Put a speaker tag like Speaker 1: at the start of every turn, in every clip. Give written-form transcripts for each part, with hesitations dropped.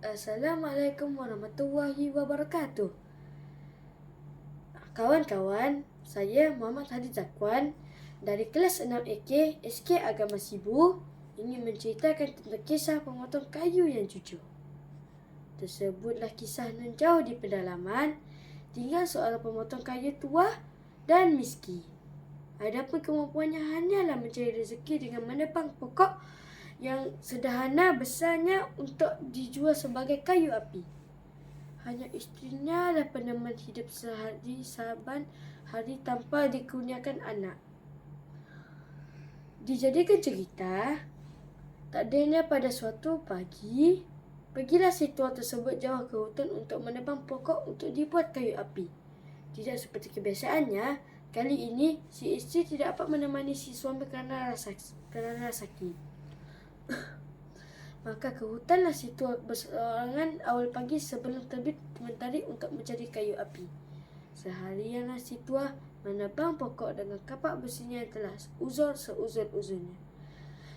Speaker 1: Assalamualaikum warahmatullahi wabarakatuh. Kawan-kawan, saya Muhammad Hadi Zakwan dari kelas 6AK SK Agama Sibu ingin menceritakan tentang kisah pemotong kayu yang jujur. Tersebutlah kisah nun jauh di pedalaman, tinggal seorang pemotong kayu tua dan miskin. Adapun kemampuannya hanyalah mencari rezeki dengan menebang pokok yang sederhana besarnya untuk dijual sebagai kayu api. Hanya isterinya lah peneman hidup sehari saban hari tanpa dikurniakan anak. Dijadikan cerita, takdirnya pada suatu pagi, pergilah si tua tersebut jauh ke hutan untuk menebang pokok untuk dibuat kayu api. Tidak seperti kebiasaannya, kali ini si isteri tidak dapat menemani si suami kerana sakit. Maka ke hutanlah si tua berseorangan awal pagi sebelum terbit mentari untuk mencari kayu api. Seharianlah si tua menebang pokok dengan kapak besinya yang telah uzur seuzur-uzurnya.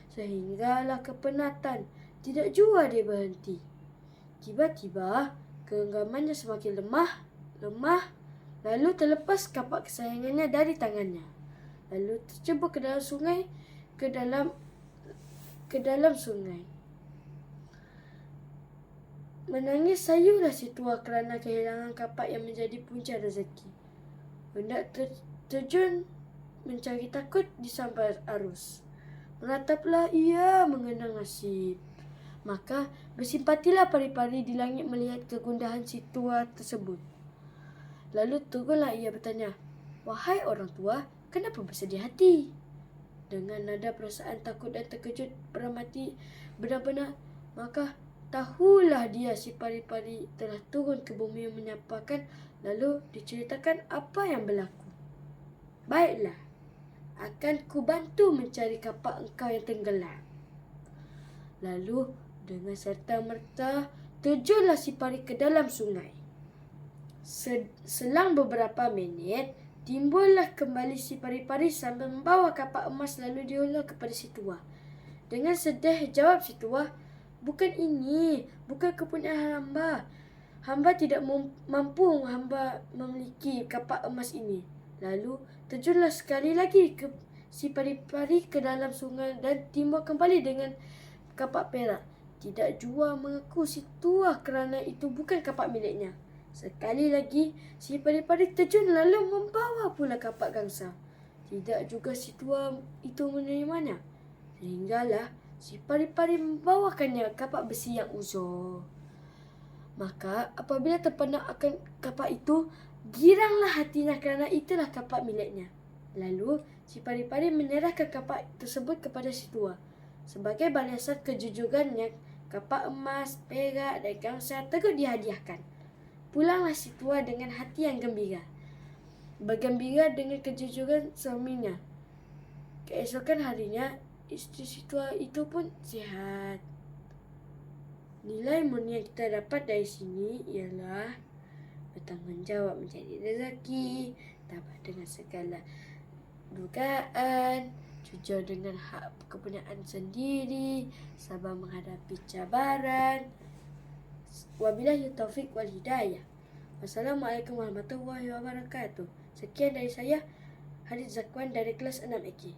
Speaker 1: Sehinggalah kepenatan, tidak jua dia berhenti. Tiba-tiba genggamannya semakin lemah, lalu terlepas kapak kesayangannya dari tangannya. Lalu tercebur ke dalam sungai, ke dalam sungai. Menangis sayulah si tua kerana kehilangan kapak yang menjadi punca rezeki. Hendak terjun mencari takut disambar arus. Menataplah ia mengenang nasib. Maka bersimpatilah pari-pari di langit melihat kegundahan si tua tersebut. Lalu turunlah ia bertanya, "Wahai orang tua, kenapa bersedih hati?" Dengan nada perasaan takut dan terkejut beramati benar-benar, maka tahulah dia si pari-pari telah turun ke bumi menyapakan, lalu diceritakan apa yang berlaku. "Baiklah, akan ku bantu mencari kapak engkau yang tenggelam." Lalu dengan serta-merta terjunlah si pari ke dalam sungai. Selang beberapa minit, timbullah kembali si pari-pari sambil membawa kapak emas lalu diulur kepada si tua. Dengan sedih jawab si tua, "Bukan kepunyaan hamba. Hamba tidak mampu hamba memiliki kapak emas ini." Lalu terjunlah sekali lagi si pari-pari ke dalam sungai dan timbul kembali dengan kapak perak. Tidak jua mengaku si tua kerana itu bukan kapak miliknya. Sekali lagi si pari-pari terjun lalu membawa pula kapak gangsa. Tidak juga si tua itu menerimanya. Sehinggalah si pari-pari membawakannya kapak besi yang uzur. Maka apabila terpandang akan kapak itu, giranglah hatinya kerana itulah kapak miliknya. Lalu si pari-pari menyerahkan kapak tersebut kepada si tua. Sebagai balasan kejujurannya, kapak emas, perak dan gangsa turut dihadiahkan. Pulanglah si tua dengan hati yang gembira. Bergembira dengan kejujuran suaminya. Keesokan harinya, isteri si tua itu pun sihat. Nilai murni yang kita dapat dari sini ialah bertanggungjawab mencari rezeki, tabah dengan segala dugaan, jujur dengan hak kepunyaan sendiri, sabar menghadapi cabaran. Wabillahi taufik wal hidayah. Wassalamualaikum warahmatullahi wabarakatuh. Sekian dari saya, Hadi Zakwan dari kelas 6AK.